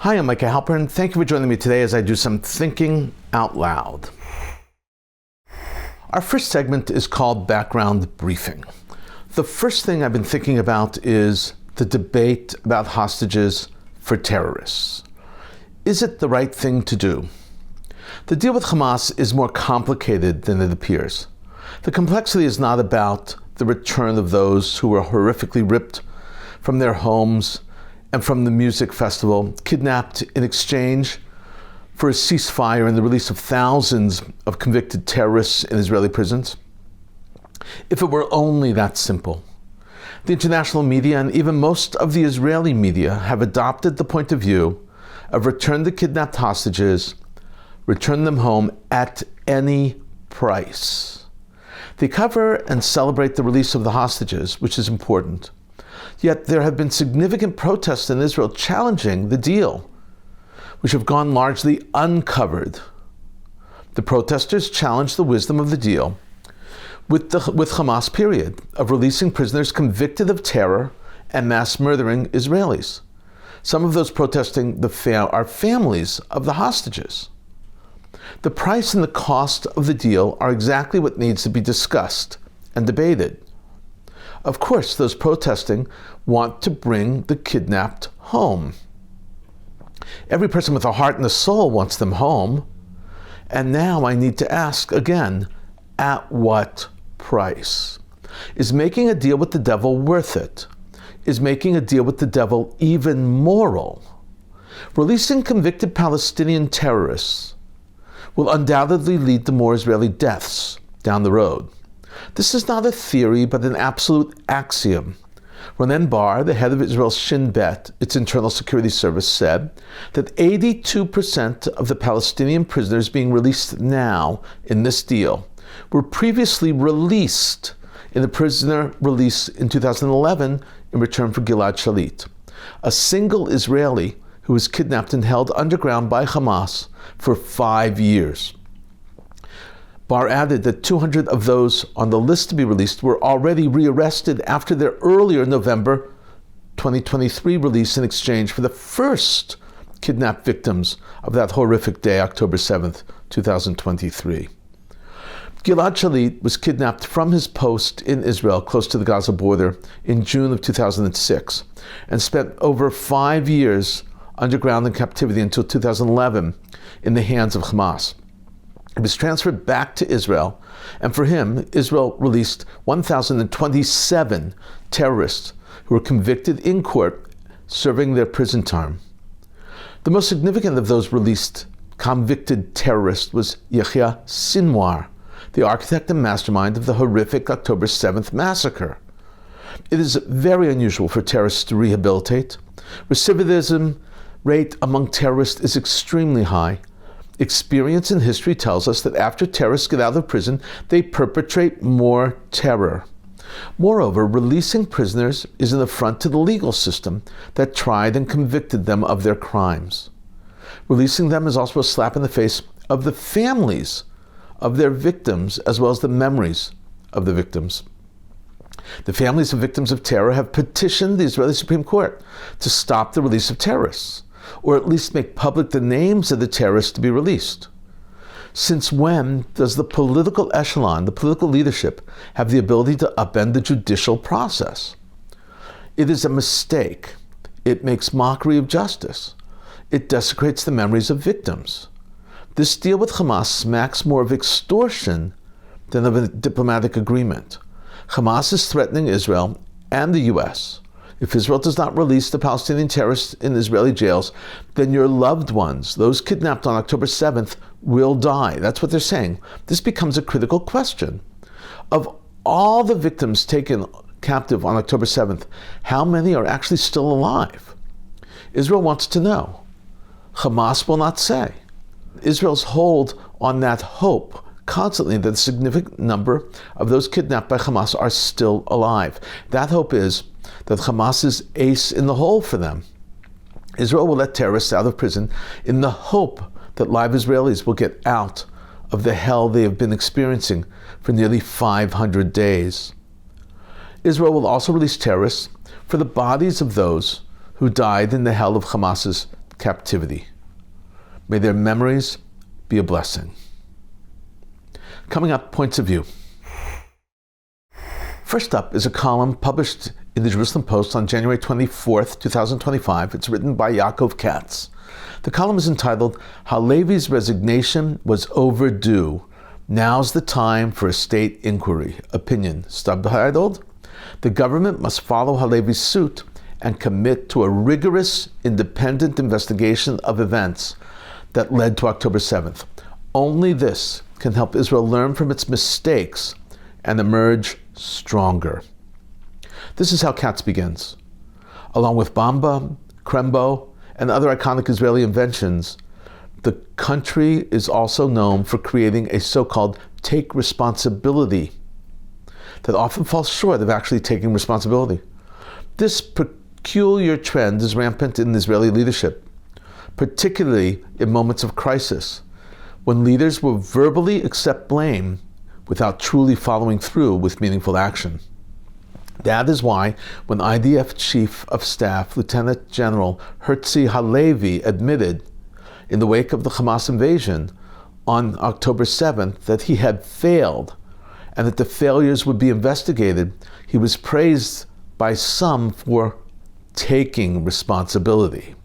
Hi, I'm Micah Halpern. Thank you for joining me today as I do some thinking out loud. Our first segment is called Background Briefing. The first thing I've been thinking about is the debate about hostages for terrorists. Is it the right thing to do? The deal with Hamas is more complicated than it appears. The complexity is not about the return of those who were horrifically ripped from their homes and from the music festival, kidnapped in exchange for a ceasefire and the release of thousands of convicted terrorists in Israeli prisons. If it were only that simple. The international media and even most of the Israeli media have adopted the point of view of return the kidnapped hostages, return them home at any price. They cover and celebrate the release of the hostages, which is important. Yet there have been significant protests in Israel challenging the deal, which have gone largely uncovered. The protesters challenge the wisdom of the deal with Hamas, period, of releasing prisoners convicted of terror and mass murdering Israelis. Some of those protesting are families of the hostages. The price and the cost of the deal are exactly what needs to be discussed and debated. Of course, those protesting want to bring the kidnapped home. Every person with a heart and a soul wants them home. And now I need to ask again, at what price? Is making a deal with the devil worth it? Is making a deal with the devil even moral? Releasing convicted Palestinian terrorists will undoubtedly lead to more Israeli deaths down the road. This is not a theory, but an absolute axiom. Ronen Bar, the head of Israel's Shin Bet, its internal security service, said that 82% of the Palestinian prisoners being released now in this deal were previously released in the prisoner release in 2011 in return for Gilad Shalit, a single Israeli who was kidnapped and held underground by Hamas for 5 years. Bar added that 200 of those on the list to be released were already rearrested after their earlier November 2023 release in exchange for the first kidnapped victims of that horrific day, October 7th, 2023. Gilad Shalit was kidnapped from his post in Israel, close to the Gaza border, in June of 2006, and spent over 5 years underground in captivity until 2011 in the hands of Hamas. He was transferred back to Israel, and for him, Israel released 1,027 terrorists who were convicted in court, serving their prison term. The most significant of those released convicted terrorists was Yahya Sinwar, the architect and mastermind of the horrific October 7th massacre. It is very unusual for terrorists to rehabilitate. Recidivism rate among terrorists is extremely high. Experience and history tells us that after terrorists get out of prison, they perpetrate more terror. Moreover, releasing prisoners is an affront to the legal system that tried and convicted them of their crimes. Releasing them is also a slap in the face of the families of their victims, as well as the memories of the victims. The families of victims of terror have petitioned the Israeli Supreme Court to stop the release of terrorists, or at least make public the names of the terrorists to be released. Since when does the political echelon, the political leadership, have the ability to upend the judicial process? It is a mistake. It makes mockery of justice. It desecrates the memories of victims. This deal with Hamas smacks more of extortion than of a diplomatic agreement. Hamas is threatening Israel and the U.S. If Israel does not release the Palestinian terrorists in Israeli jails, then your loved ones, those kidnapped on October 7th, will die. That's what they're saying. This becomes a critical question. Of all the victims taken captive on October 7th, how many are actually still alive? Israel wants to know. Hamas will not say. Israel's hold on that hope constantly that a significant number of those kidnapped by Hamas are still alive. That hope is that Hamas is ace in the hole for them. Israel will let terrorists out of prison in the hope that live Israelis will get out of the hell they have been experiencing for nearly 500 days. Israel will also release terrorists for the bodies of those who died in the hell of Hamas's captivity. May their memories be a blessing. Coming up, points of view. First up is a column published in the Jerusalem Post on January 24th, 2025. It's written by Yaakov Katz. The column is entitled, Halevi's Resignation Was Overdue. Now's the time for a state inquiry. Opinion, subtitled, The government must follow Halevi's suit and commit to a rigorous, independent investigation of events that led to October 7th. Only this can help Israel learn from its mistakes and emerge stronger. This is how Katz begins. Along with Bamba, Krembo, and other iconic Israeli inventions, the country is also known for creating a so-called take responsibility that often falls short of actually taking responsibility. This peculiar trend is rampant in Israeli leadership, particularly in moments of crisis, when leaders will verbally accept blame without truly following through with meaningful action. That is why when IDF Chief of Staff Lieutenant General Herzi Halevi admitted in the wake of the Hamas invasion on October 7th that he had failed and that the failures would be investigated, he was praised by some for taking responsibility.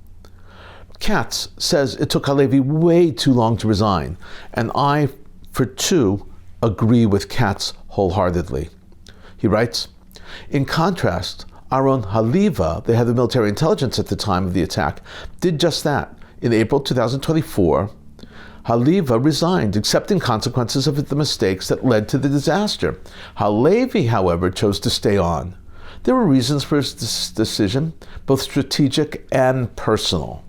Katz says it took Halevi way too long to resign, and I, for two, agree with Katz wholeheartedly. He writes, in contrast, Aaron Haliva, the head of military intelligence at the time of the attack, did just that. In April 2024, Haliva resigned, accepting consequences of the mistakes that led to the disaster. Halevi, however, chose to stay on. There were reasons for his decision, both strategic and personal.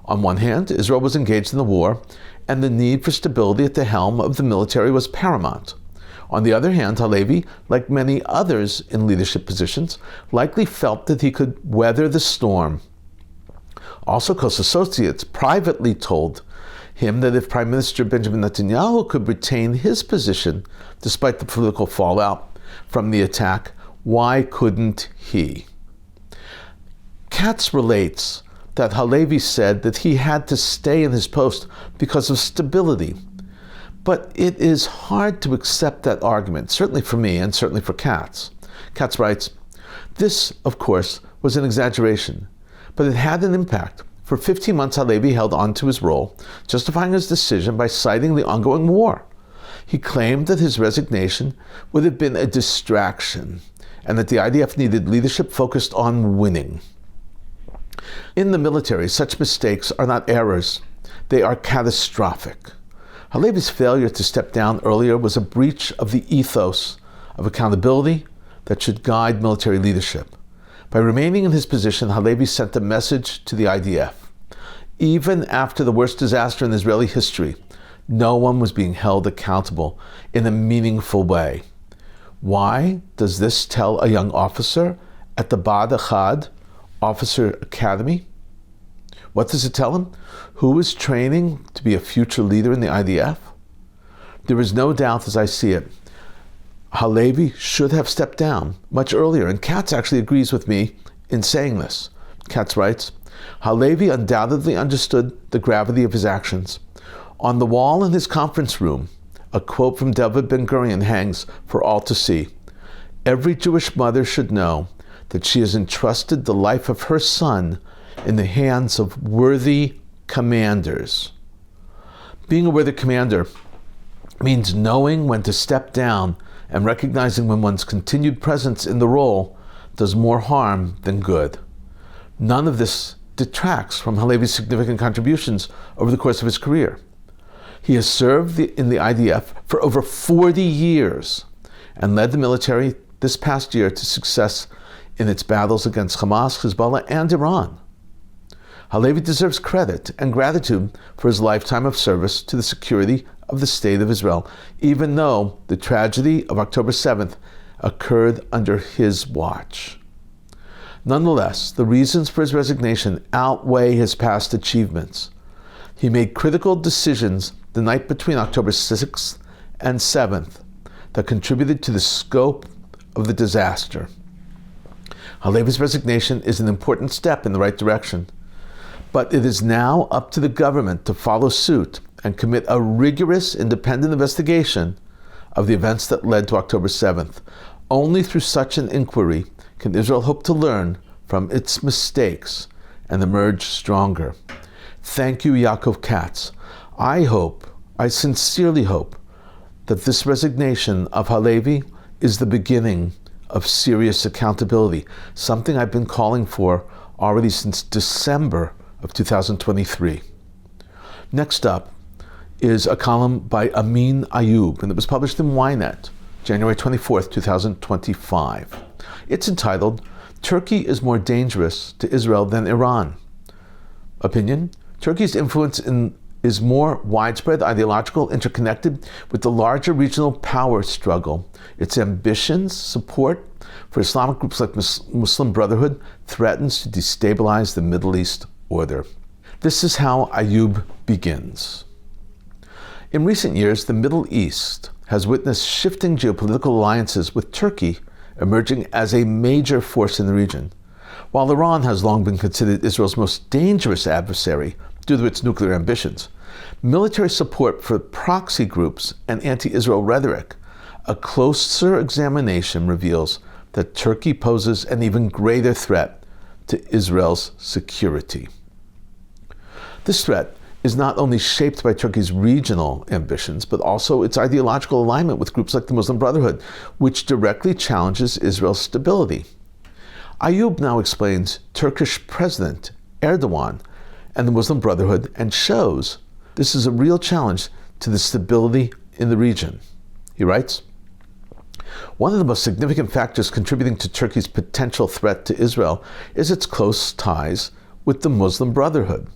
On one hand, Israel was engaged in the war, and the need for stability at the helm of the military was paramount. On the other hand, Halevi, like many others in leadership positions, likely felt that he could weather the storm. Also, close associates privately told him that if Prime Minister Benjamin Netanyahu could retain his position despite the political fallout from the attack, why couldn't he? Katz relates that Halevi said that he had to stay in his post because of stability. But it is hard to accept that argument, certainly for me and certainly for Katz. Katz writes, this, of course, was an exaggeration, but it had an impact. For 15 months, Halevi held on to his role, justifying his decision by citing the ongoing war. He claimed that his resignation would have been a distraction and that the IDF needed leadership focused on winning. In the military, such mistakes are not errors. They are catastrophic. Halevi's failure to step down earlier was a breach of the ethos of accountability that should guide military leadership. By remaining in his position, Halevi sent a message to the IDF. Even after the worst disaster in Israeli history, no one was being held accountable in a meaningful way. Why does this tell a young officer at the Bad Echad Officer Academy? What does it tell him? Who is training to be a future leader in the IDF? There is no doubt, as I see it, Halevi should have stepped down much earlier, and Katz actually agrees with me in saying this. Katz writes, Halevi undoubtedly understood the gravity of his actions. On the wall in his conference room, a quote from David Ben-Gurion hangs for all to see. Every Jewish mother should know that she has entrusted the life of her son in the hands of worthy commanders. Being a worthy commander means knowing when to step down and recognizing when one's continued presence in the role does more harm than good. None of this detracts from Halevi's significant contributions over the course of his career. He has served in the IDF for over 40 years and led the military this past year to success in its battles against Hamas, Hezbollah, and Iran. Halevi deserves credit and gratitude for his lifetime of service to the security of the State of Israel, even though the tragedy of October 7th occurred under his watch. Nonetheless, the reasons for his resignation outweigh his past achievements. He made critical decisions the night between October 6th and 7th that contributed to the scope of the disaster. Halevi's resignation is an important step in the right direction, But it is now up to the government to follow suit and commit a rigorous, independent investigation of the events that led to October 7th. Only through such an inquiry can Israel hope to learn from its mistakes and emerge stronger. Thank you, Yaakov Katz. I sincerely hope that this resignation of Halevi is the beginning of serious accountability, something I've been calling for already since December of 2023. Next up is a column by Amin Ayub, and it was published in Ynet, January 24th, 2025. It's entitled, Turkey is More Dangerous to Israel Than Iran. Opinion: Turkey's influence is more widespread, ideological, interconnected with the larger regional power struggle. Its ambitions, support for Islamic groups like Muslim Brotherhood threatens to destabilize the Middle East order. This is how Ayub begins. In recent years, the Middle East has witnessed shifting geopolitical alliances with Turkey emerging as a major force in the region. While Iran has long been considered Israel's most dangerous adversary due to its nuclear ambitions, military support for proxy groups and anti-Israel rhetoric, a closer examination reveals that Turkey poses an even greater threat to Israel's security. This threat is not only shaped by Turkey's regional ambitions, but also its ideological alignment with groups like the Muslim Brotherhood, which directly challenges Israel's stability. Ayub now explains Turkish President Erdogan and the Muslim Brotherhood and shows this is a real challenge to the stability in the region. He writes, one of the most significant factors contributing to Turkey's potential threat to Israel is its close ties with the Muslim Brotherhood,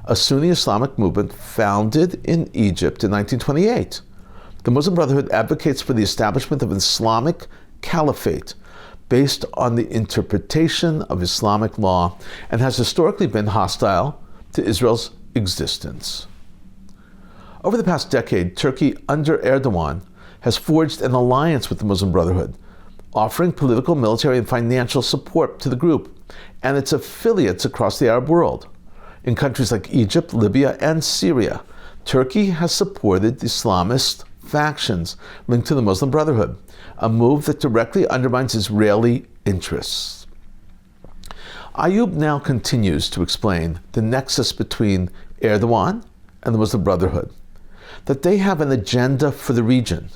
a Sunni Islamic movement founded in Egypt in 1928. The Muslim Brotherhood advocates for the establishment of an Islamic caliphate based on the interpretation of Islamic law and has historically been hostile to Israel's existence. Over the past decade, Turkey, under Erdogan, has forged an alliance with the Muslim Brotherhood, offering political, military, and financial support to the group and its affiliates across the Arab world. In countries like Egypt, Libya, and Syria, Turkey has supported Islamist factions linked to the Muslim Brotherhood, a move that directly undermines Israeli interests. Ayub now continues to explain the nexus between Erdogan and the Muslim Brotherhood, that they have an agenda for the region,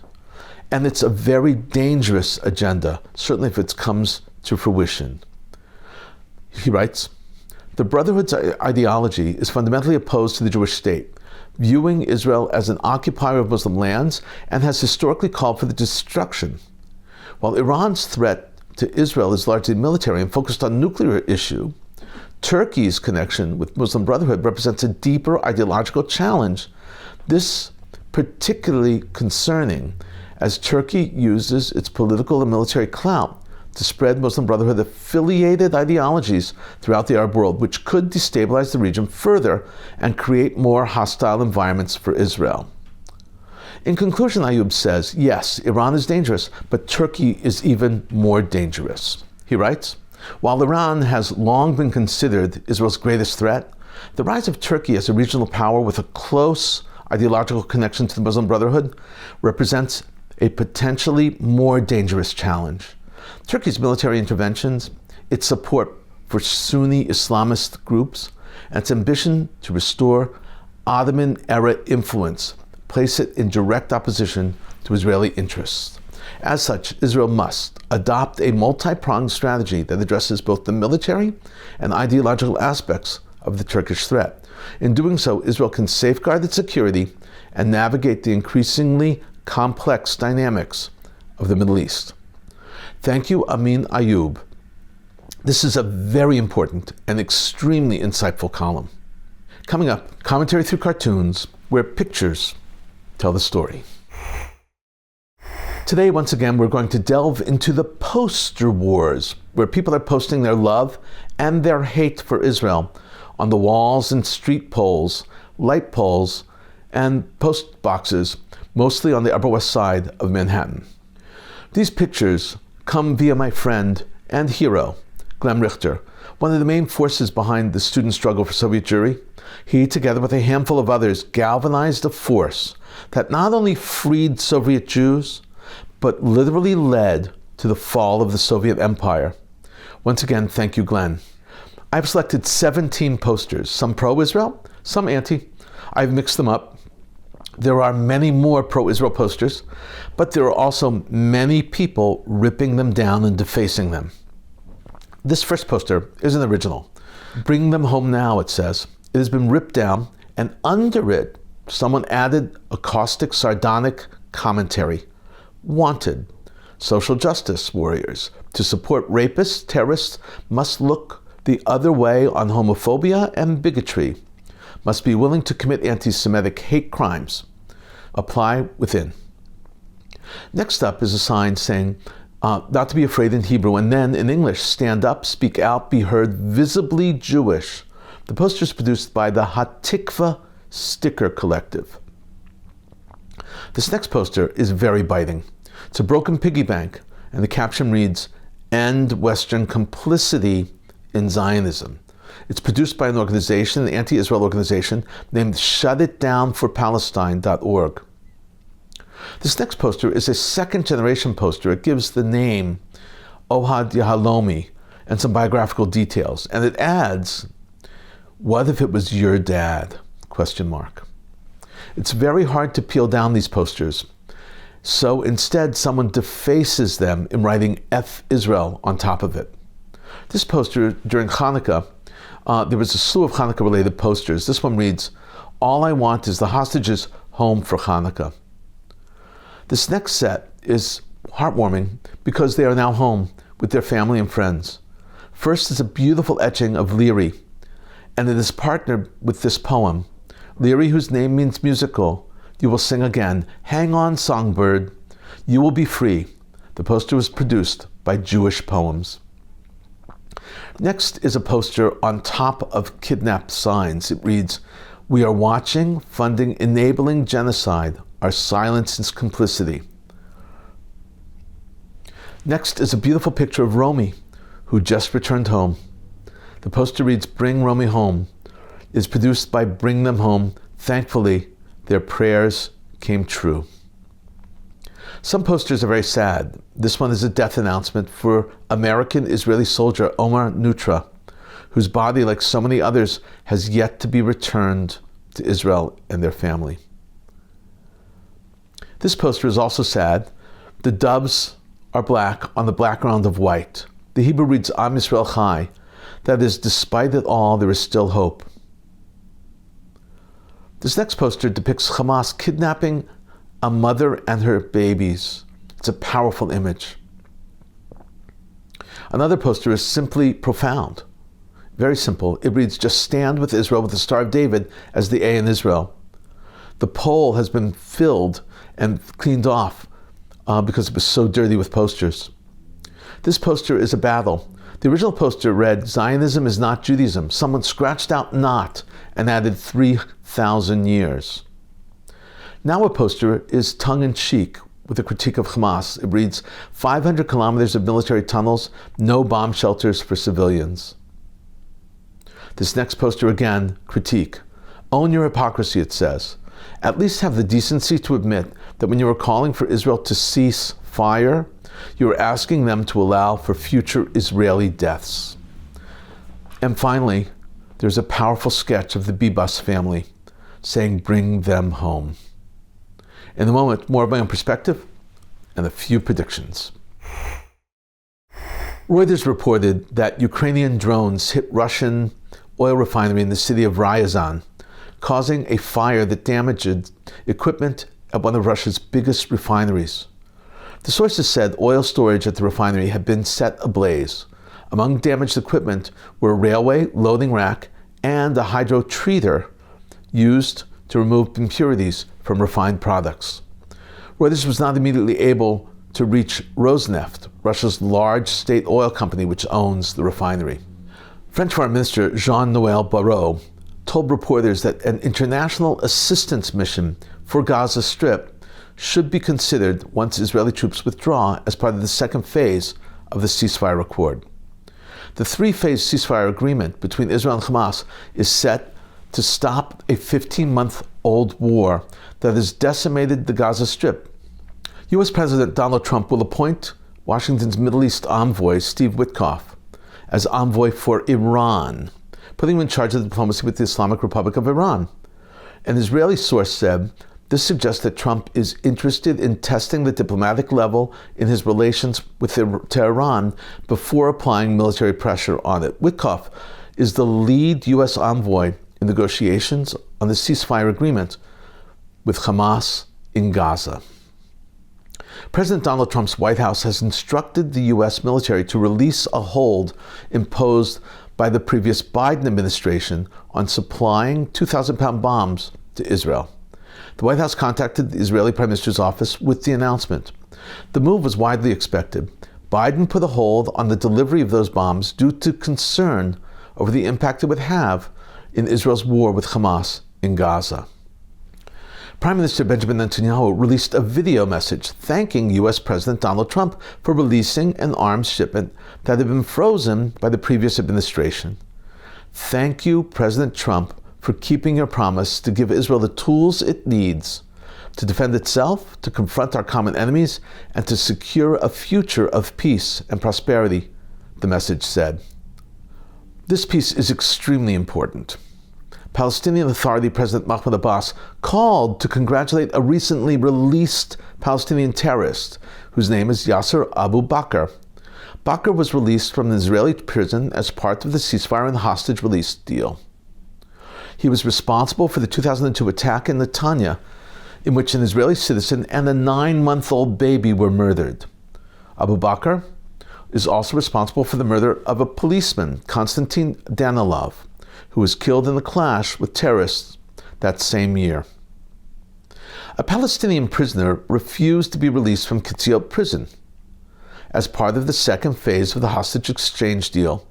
and it's a very dangerous agenda, certainly if it comes to fruition. He writes, the Brotherhood's ideology is fundamentally opposed to the Jewish state, viewing Israel as an occupier of Muslim lands, and has historically called for the destruction. While Iran's threat to Israel is largely military and focused on nuclear issue, Turkey's connection with Muslim Brotherhood represents a deeper ideological challenge. This particularly concerning as Turkey uses its political and military clout to spread Muslim Brotherhood affiliated ideologies throughout the Arab world, which could destabilize the region further and create more hostile environments for Israel. In conclusion, Ayub says, yes, Iran is dangerous, but Turkey is even more dangerous. He writes, while Iran has long been considered Israel's greatest threat, the rise of Turkey as a regional power with a close ideological connection to the Muslim Brotherhood represents a potentially more dangerous challenge. Turkey's military interventions, its support for Sunni Islamist groups, and its ambition to restore Ottoman-era influence place it in direct opposition to Israeli interests. As such, Israel must adopt a multi-pronged strategy that addresses both the military and ideological aspects of the Turkish threat. In doing so, Israel can safeguard its security and navigate the increasingly complex dynamics of the Middle East. Thank you, Amin Ayub. This is a very important and extremely insightful column. Coming up, commentary through cartoons, where pictures tell the story. Today, once again, we're going to delve into the poster wars, where people are posting their love and their hate for Israel on the walls and street poles, light poles, and post boxes, mostly on the Upper West Side of Manhattan. These pictures come via my friend and hero, Glenn Richter, one of the main forces behind the student struggle for Soviet Jewry, he, together with a handful of others, galvanized a force that not only freed Soviet Jews, but literally led to the fall of the Soviet Empire. Once again, thank you, Glenn. I've selected 17 posters, some pro-Israel, some anti. I've mixed them up. There are many more pro-Israel posters, but there are also many people ripping them down and defacing them. This first poster is an original. Bring them home now, it says. It has been ripped down, and under it, someone added a caustic, sardonic commentary. Wanted. Social justice warriors. To support rapists, terrorists must look the other way on homophobia and bigotry. Must be willing to commit anti-Semitic hate crimes. Apply within. Next up is a sign saying, not to be afraid in Hebrew, and then in English, stand up, speak out, be heard, visibly Jewish. The poster is produced by the Hatikva Sticker Collective. This next poster is very biting. It's a broken piggy bank, and the caption reads, End Western Complicity in Zionism. It's produced by an organization, an anti-Israel organization, named shutitdownforpalestine.org. This next poster is a second-generation poster. It gives the name Ohad Yahalomi and some biographical details. And it adds, what if it was your dad? ? It's very hard to peel down these posters. So instead, someone defaces them in writing F Israel on top of it. This poster, during Hanukkah, there was a slew of Hanukkah-related posters. This one reads, All I want is the hostages home for Hanukkah. This next set is heartwarming because they are now home with their family and friends. First is a beautiful etching of Leary, and it is partnered with this poem. Leary, whose name means musical, you will sing again. Hang on, songbird. You will be free. The poster was produced by Jewish Poems. Next is a poster on top of kidnapped signs. It reads, We are watching, funding, enabling genocide. Our silence is complicity. Next is a beautiful picture of Romy, who just returned home. The poster reads, Bring Romy home. It is produced by Bring Them Home. Thankfully, their prayers came true. Some posters are very sad. This one is a death announcement for American-Israeli soldier Omar Nutra, whose body, like so many others, has yet to be returned to Israel and their family. This poster is also sad. The doves are black on the background of white. The Hebrew reads Am Yisrael Chai. That is, despite it all, there is still hope. This next poster depicts Hamas kidnapping a mother and her babies. It's a powerful image. Another poster is simply profound. Very simple. It reads, Just stand with Israel with the Star of David as the A in Israel. The pole has been filled and cleaned off because it was so dirty with posters. This poster is a battle. The original poster read, Zionism is not Judaism. Someone scratched out not and added 3,000 years. Now a poster is tongue-in-cheek with a critique of Hamas. It reads, 500 kilometers of military tunnels, no bomb shelters for civilians. This next poster again, critique. Own your hypocrisy, it says. At least have the decency to admit that when you are calling for Israel to cease fire, you are asking them to allow for future Israeli deaths. And finally, there's a powerful sketch of the Bibas family saying, Bring them home. In a moment, more of my own perspective and a few predictions. Reuters reported that Ukrainian drones hit Russian oil refinery in the city of Ryazan, causing a fire that damaged equipment at one of Russia's biggest refineries. The sources said oil storage at the refinery had been set ablaze. Among damaged equipment were a railway, loading rack, and a hydrotreater used to remove impurities from refined products. Reuters was not immediately able to reach Rosneft, Russia's large state oil company which owns the refinery. French Foreign Minister Jean-Noël Barrot told reporters that an international assistance mission for Gaza Strip should be considered once Israeli troops withdraw as part of the second phase of the ceasefire accord. The three-phase ceasefire agreement between Israel and Hamas is set to stop a 15-month-old war that has decimated the Gaza Strip. U.S. President Donald Trump will appoint Washington's Middle East envoy, Steve Witkoff, as envoy for Iran, putting him in charge of diplomacy with the Islamic Republic of Iran. An Israeli source said, this suggests that Trump is interested in testing the diplomatic level in his relations with Tehran before applying military pressure on it. Witkoff is the lead U.S. envoy in negotiations on the ceasefire agreement with Hamas in Gaza. President Donald Trump's White House has instructed the U.S. military to release a hold imposed by the previous Biden administration on supplying 2,000-pound bombs to Israel. The White House contacted the Israeli Prime Minister's office with the announcement. The move was widely expected. Biden put a hold on the delivery of those bombs due to concern over the impact it would have in Israel's war with Hamas in Gaza. Prime Minister Benjamin Netanyahu released a video message thanking U.S. President Donald Trump for releasing an arms shipment that had been frozen by the previous administration. Thank you, President Trump, for keeping your promise to give Israel the tools it needs to defend itself, to confront our common enemies, and to secure a future of peace and prosperity, the message said. This peace is extremely important. Palestinian Authority President Mahmoud Abbas called to congratulate a recently released Palestinian terrorist whose name is Yasser Abu Bakr. Bakr was released from an Israeli prison as part of the ceasefire and hostage release deal. He was responsible for the 2002 attack in Netanya, in which an Israeli citizen and a 9-month-old baby were murdered. Abu Bakr is also responsible for the murder of a policeman, Konstantin Danilov, who was killed in the clash with terrorists that same year. A Palestinian prisoner refused to be released from Ketziot prison as part of the second phase of the hostage exchange deal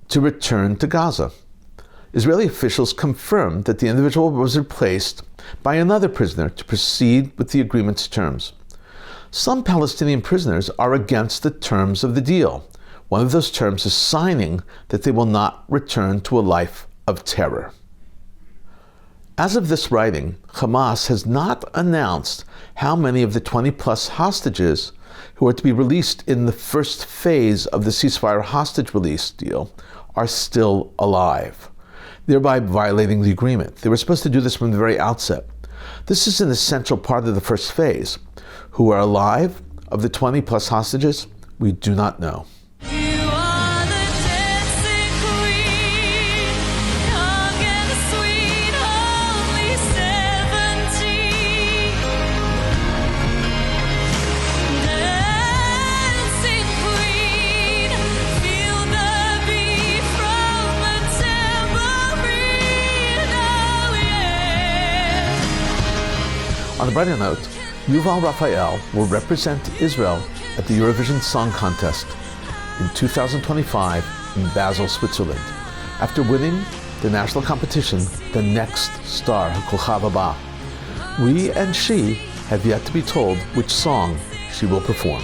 to return to Gaza. Israeli officials confirmed that the individual was replaced by another prisoner to proceed with the agreement's terms. Some Palestinian prisoners are against the terms of the deal. One of those terms is signing that they will not return to a life of terror. As of this writing, Hamas has not announced how many of the 20-plus hostages who are to be released in the first phase of the ceasefire hostage release deal are still alive, thereby violating the agreement. They were supposed to do this from the very outset. This is an essential part of the first phase. Who are alive of the 20-plus hostages, we do not know. On a brighter note, Yuval Raphael will represent Israel at the Eurovision Song Contest in 2025 in Basel, Switzerland, after winning the national competition, The Next Star, Kochava Ba. We and she have yet to be told which song she will perform.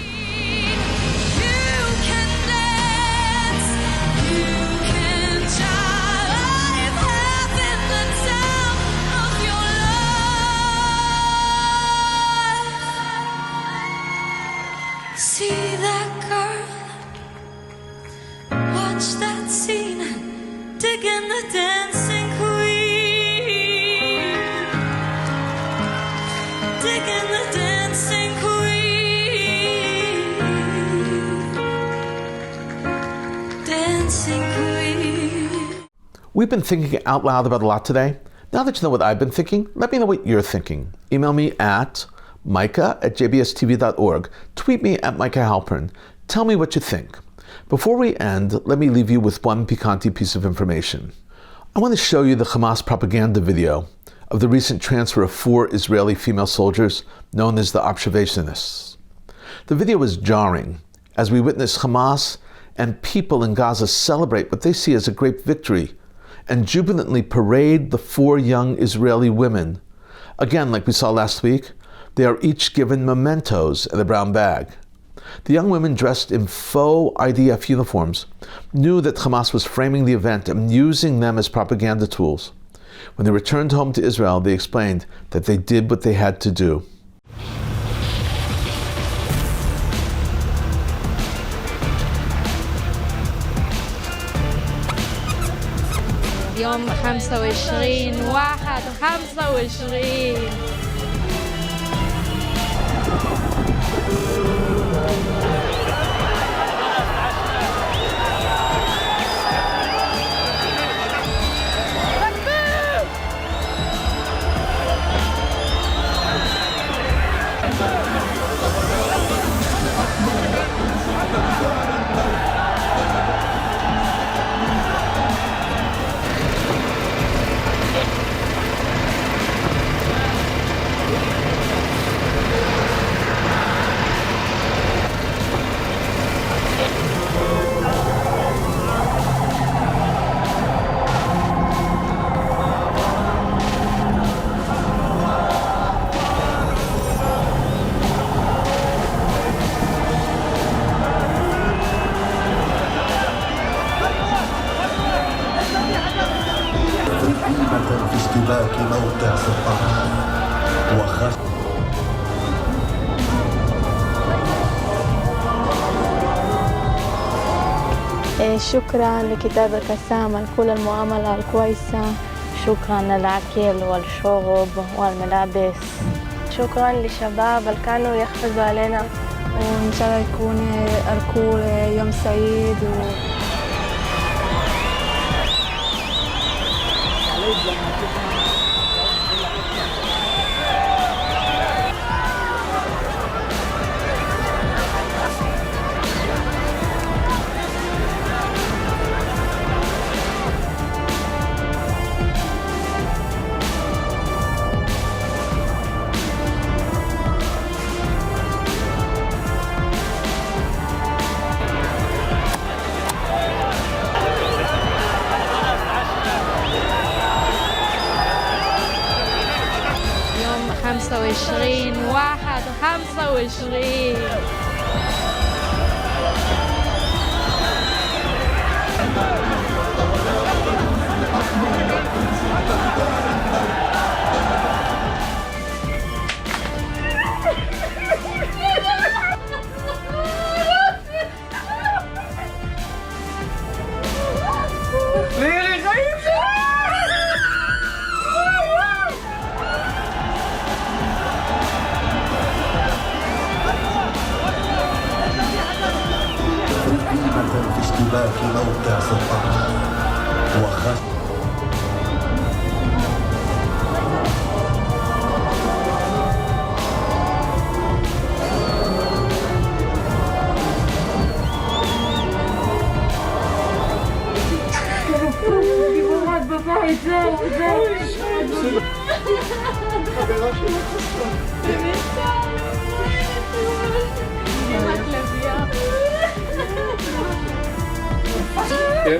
See that girl, watch that scene, digging the dancing queen, digging the dancing queen, dancing queen. We've been thinking out loud about a lot today. Now that you know what I've been thinking, let me know what you're thinking. Email me at Micah@jbstv.org. Tweet me at Micah Halpern. Tell me what you think. Before we end, let me leave you with one piquante piece of information. I want to show you the Hamas propaganda video of the recent transfer of 4 Israeli female soldiers known as the observationists. The video is jarring as we witness Hamas and people in Gaza celebrate what they see as a great victory and jubilantly parade the 4 young Israeli women. Again, like we saw last week, they are each given mementos in a brown bag. The young women dressed in faux IDF uniforms knew that Hamas was framing the event and using them as propaganda tools. When they returned home to Israel, they explained that they did what they had to do. يوم 25/1/25. في اشتباك موقع سطح وخشب. شكرا لكتاب القسام على كل المعاملة الكويسة. شكرا للأكل والشرب والملابس. شكرا للشباب اللي كانوا يحفظوا علينا، وإن شاء الله يكون الكل يوم سعيد يوم 25/1/25. في اشتباك موقع سطح وخشب.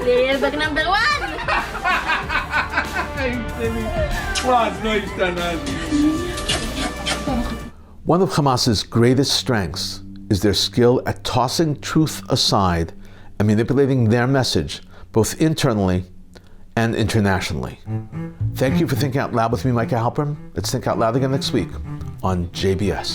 يلبك نمبر 1. One of Hamas's greatest strengths is their skill at tossing truth aside and manipulating their message, both internally and internationally. Thank you for thinking out loud with me, Micah Halpern. Let's think out loud again next week on JBS.